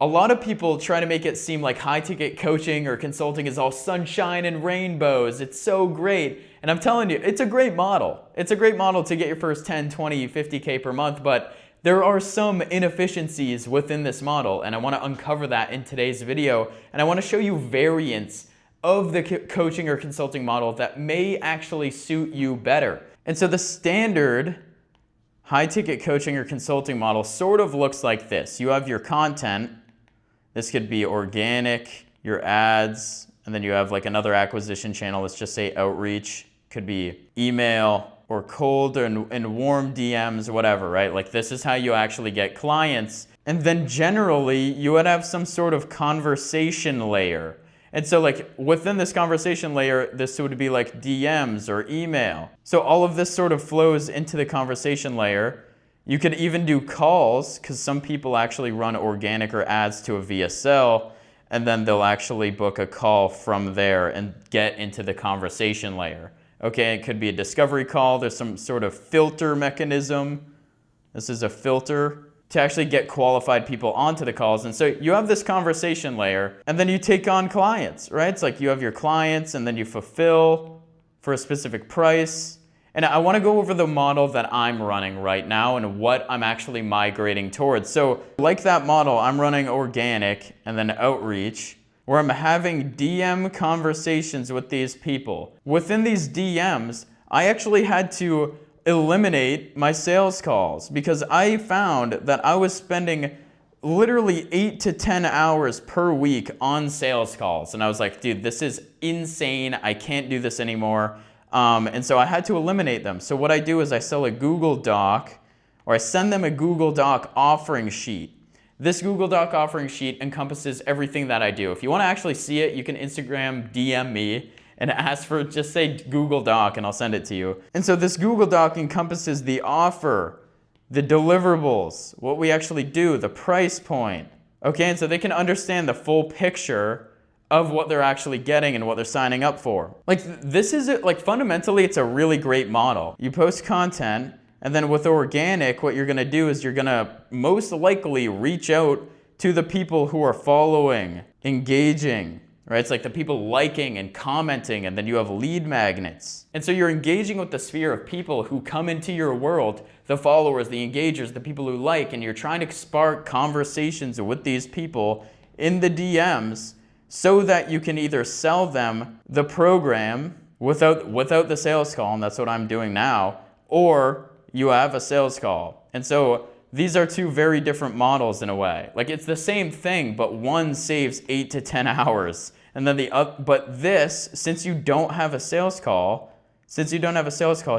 A lot of people try to make it seem like high ticket coaching or consulting is all sunshine and rainbows. It's so great. And I'm telling you, it's a great model. It's a great model to get your first 10, 20, 50K per month, but there are some inefficiencies within this model, and I want to uncover that in today's video. And I want to show you variants of the coaching or consulting model that may actually suit you better. And so the standard high ticket coaching or consulting model sort of looks like this. You have your content. This could be organic, your ads, and then you have like another acquisition channel. Let's just say outreach. Could be email or cold and warm DMs, whatever, right? Like this is how you actually get clients. And then generally you would have some sort of conversation layer. And so like within this conversation layer, this would be like DMs or email. So all of this sort of flows into the conversation layer. You could even do calls, because some people actually run organic or ads to a VSL, and then they'll actually book a call from there and get into the conversation layer. Okay, it could be a discovery call. There's some sort of filter mechanism. This is a filter to actually get qualified people onto the calls. And so you have this conversation layer, and then you take on clients, right? It's like you have your clients, and then you fulfill for a specific price. And I want to go over the model that I'm running right now and what I'm actually migrating towards. So like that model, I'm running organic and then outreach, where I'm having DM conversations with these people. Within these DMs, I actually had to eliminate my sales calls because I found that I was spending literally 8 to 10 hours per week on sales calls. And I was like, dude, this is insane. I can't do this anymore. And so I had to eliminate them. So what I do is I sell a Google Doc, or I send them a Google Doc offering sheet. This Google Doc offering sheet encompasses everything that I do. If you want to actually see it, you can Instagram DM me and ask for, just say Google Doc and I'll send it to you. And so this Google Doc encompasses the offer, the deliverables, what we actually do, the price point. Okay, and so they can understand the full picture of what they're actually getting and what they're signing up for. Like this is like fundamentally it's a really great model. You post content, and then with organic, what you're gonna do is you're gonna most likely reach out to the people who are following, engaging, right? It's like the people liking and commenting, and then you have lead magnets. And so you're engaging with the sphere of people who come into your world, the followers, the engagers, the people who like, and you're trying to spark conversations with these people in the DMs so that you can either sell them the program without the sales call, and that's what I'm doing now, or you have a sales call. And so these are two very different models in a way. Like it's the same thing, but one saves 8 to 10 hours. And then but this, since you don't have a sales call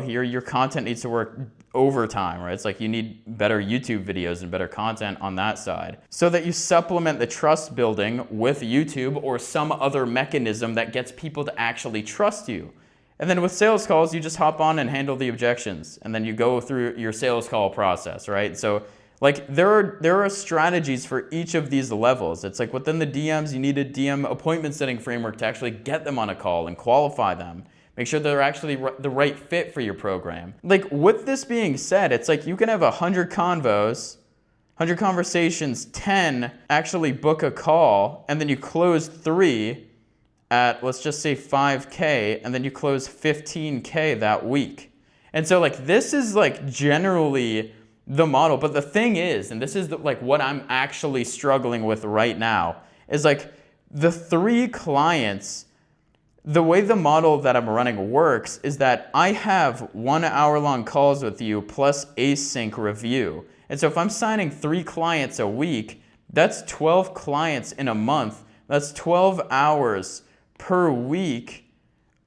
here, your content needs to work overtime, right? It's like you need better YouTube videos and better content on that side so that you supplement the trust building with YouTube or some other mechanism that gets people to actually trust you. And then with sales calls, you just hop on and handle the objections, and then you go through your sales call process, right? So like there are strategies for each of these levels. It's like within the DMs, you need a DM appointment setting framework to actually get them on a call and qualify them. Make sure they're actually the right fit for your program. Like with this being said, it's like you can have 100 convos, 100 conversations, 10 actually book a call, and then you close 3 at, let's just say 5K, and then you close 15K that week. And so like this is like generally the model, but the thing is, and this is like what I'm actually struggling with right now, is like the 3 clients. The way the model that I'm running works is that I have 1 hour-long calls with you plus async review. And so if I'm signing 3 clients a week, that's 12 clients in a month. That's 12 hours per week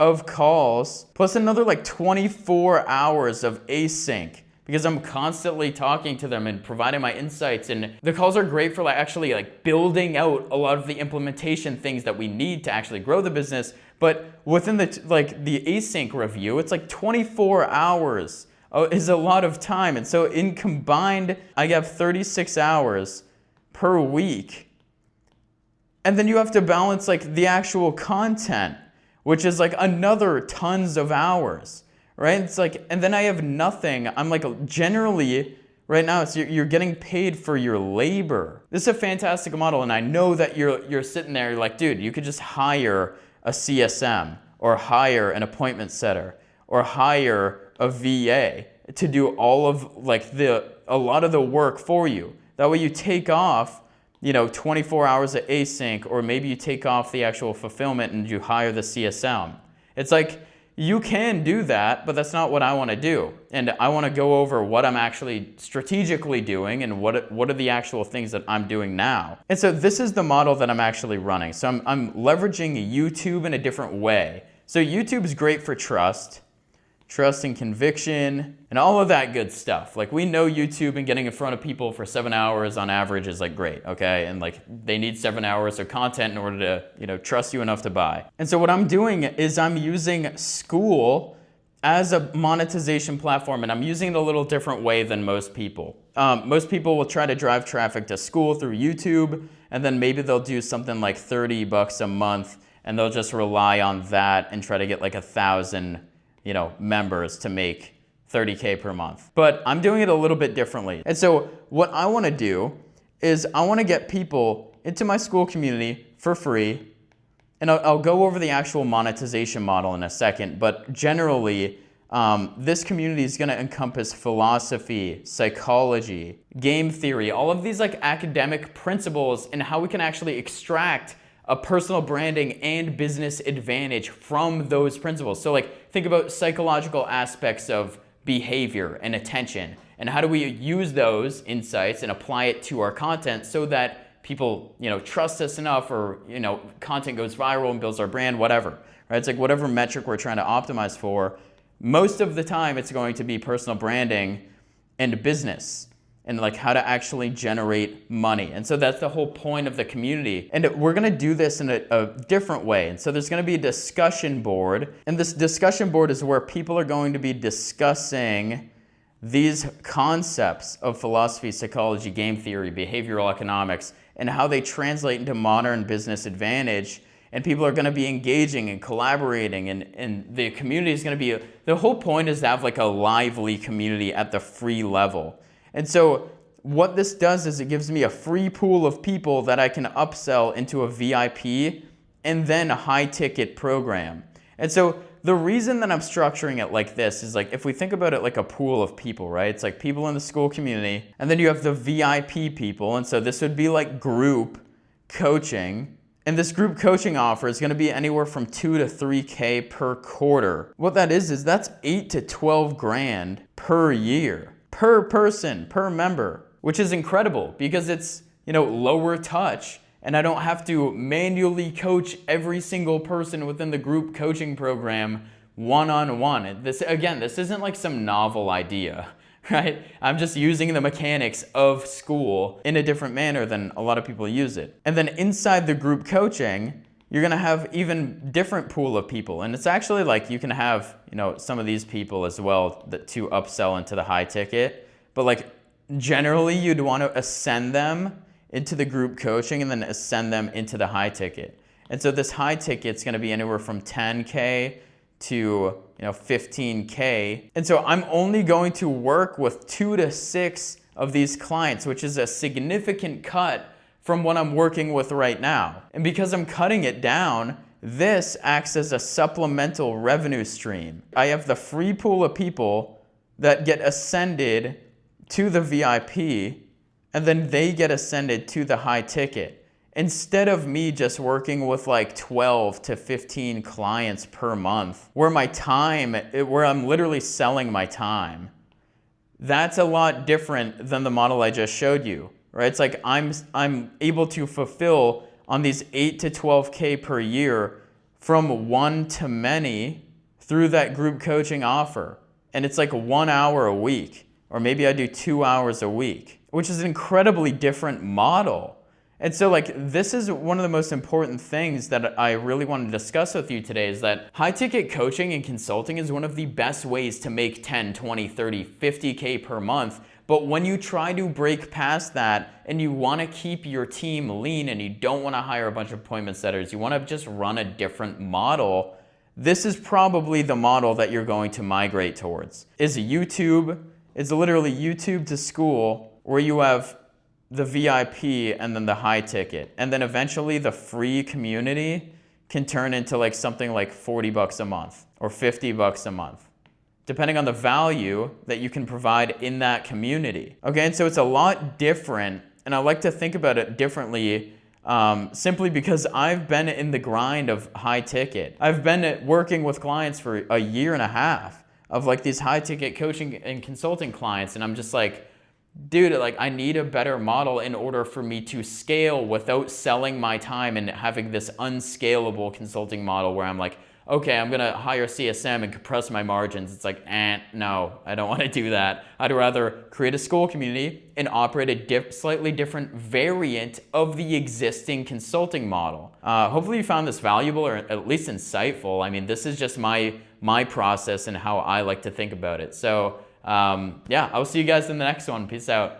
of calls, plus another like 24 hours of async, because I'm constantly talking to them and providing my insights. And the calls are great for like actually like building out a lot of the implementation things that we need to actually grow the business. But within the async review, it's like 24 hours is a lot of time. And so in combined, I have 36 hours per week. And then you have to balance like the actual content, which is like another tons of hours, right? It's like, and then I have nothing. I'm like generally right now. It's you're getting paid for your labor. This is a fantastic model, and I know that you're sitting there like, dude, you could just hire a CSM or hire an appointment setter or hire a VA to do all of like a lot of the work for you. That way you take off, 24 hours of async, or maybe you take off the actual fulfillment and you hire the CSM. It's like, you can do that, but that's not what I want to do. And I want to go over what I'm actually strategically doing and what are the actual things that I'm doing now. And so this is the model that I'm actually running. So I'm leveraging YouTube in a different way. So YouTube is great for trust and conviction, and all of that good stuff. Like, we know YouTube and getting in front of people for 7 hours on average is like great, okay? And like, they need 7 hours of content in order to, trust you enough to buy. And so what I'm doing is I'm using Skool as a monetization platform, and I'm using it a little different way than most people. Most people will try to drive traffic to Skool through YouTube, and then maybe they'll do something like $30 a month, and they'll just rely on that and try to get like 1,000 members to make $30K per month. But I'm doing it a little bit differently. And so what I want to do is I want to get people into my Skool community for free. And I'll go over the actual monetization model in a second. But generally, this community is going to encompass philosophy, psychology, game theory, all of these like academic principles, and how we can actually extract a personal branding and business advantage from those principles. So like, think about psychological aspects of behavior and attention, and how do we use those insights and apply it to our content so that people, trust us enough, or, content goes viral and builds our brand, whatever, right? It's like whatever metric we're trying to optimize for, most of the time it's going to be personal branding and business, and like how to actually generate money. And so that's the whole point of the community. And we're gonna do this in a different way. And so there's gonna be a discussion board, and this discussion board is where people are going to be discussing these concepts of philosophy, psychology, game theory, behavioral economics, and how they translate into modern business advantage. And people are gonna be engaging and collaborating, and the community is gonna be, the whole point is to have like a lively community at the free level. And so what this does is it gives me a free pool of people that I can upsell into a VIP and then a high ticket program. And so the reason that I'm structuring it like this is like, if we think about it like a pool of people, right? It's like people in the Skool community, and then you have the VIP people. And so this would be like group coaching. And this group coaching offer is going to be anywhere from 2 to 3K per quarter. What that is that's 8 to 12 grand per year, per person, per member, which is incredible because it's, lower touch, and I don't have to manually coach every single person within the group coaching program one-on-one. This isn't like some novel idea, right? I'm just using the mechanics of Skool in a different manner than a lot of people use it. And then inside the group coaching, you're gonna have even different pool of people. And it's actually like, you can have, some of these people as well to upsell into the high ticket. But like, generally you'd want to ascend them into the group coaching and then ascend them into the high ticket. And so this high ticket's gonna be anywhere from 10K to 15K. And so I'm only going to work with 2 to 6 of these clients, which is a significant cut from what I'm working with right now. And because I'm cutting it down, this acts as a supplemental revenue stream. I have the free pool of people that get ascended to the VIP, and then they get ascended to the high ticket. Instead of me just working with like 12 to 15 clients per month, where I'm literally selling my time. That's a lot different than the model I just showed you, right? It's like I'm able to fulfill on these 8 to 12K per year from one to many through that group coaching offer. And it's like 1 hour a week, or maybe I do 2 hours a week, which is an incredibly different model. And so like, this is one of the most important things that I really want to discuss with you today, is that high ticket coaching and consulting is one of the best ways to make 10, 20, 30, 50K per month. But when you try to break past that and you want to keep your team lean and you don't want to hire a bunch of appointment setters, you want to just run a different model, this is probably the model that you're going to migrate towards. Is YouTube It's literally YouTube to school, where you have the VIP and then the high ticket. And then eventually the free community can turn into like something like 40 bucks a month or 50 bucks a month, depending on the value that you can provide in that community. Okay, and so it's a lot different, and I like to think about it differently, simply because I've been in the grind of high ticket. I've been working with clients for a year and a half of like these high ticket coaching and consulting clients, and I'm just like, dude, like I need a better model in order for me to scale without selling my time and having this unscalable consulting model where I'm like, okay, I'm gonna hire CSM and compress my margins. It's like, no, I don't want to do that. I'd rather create a school community and operate a slightly different variant of the existing consulting model. Hopefully you found this valuable or at least insightful. I mean, this is just my process and how I like to think about it. So yeah, I'll see you guys in the next one. Peace out.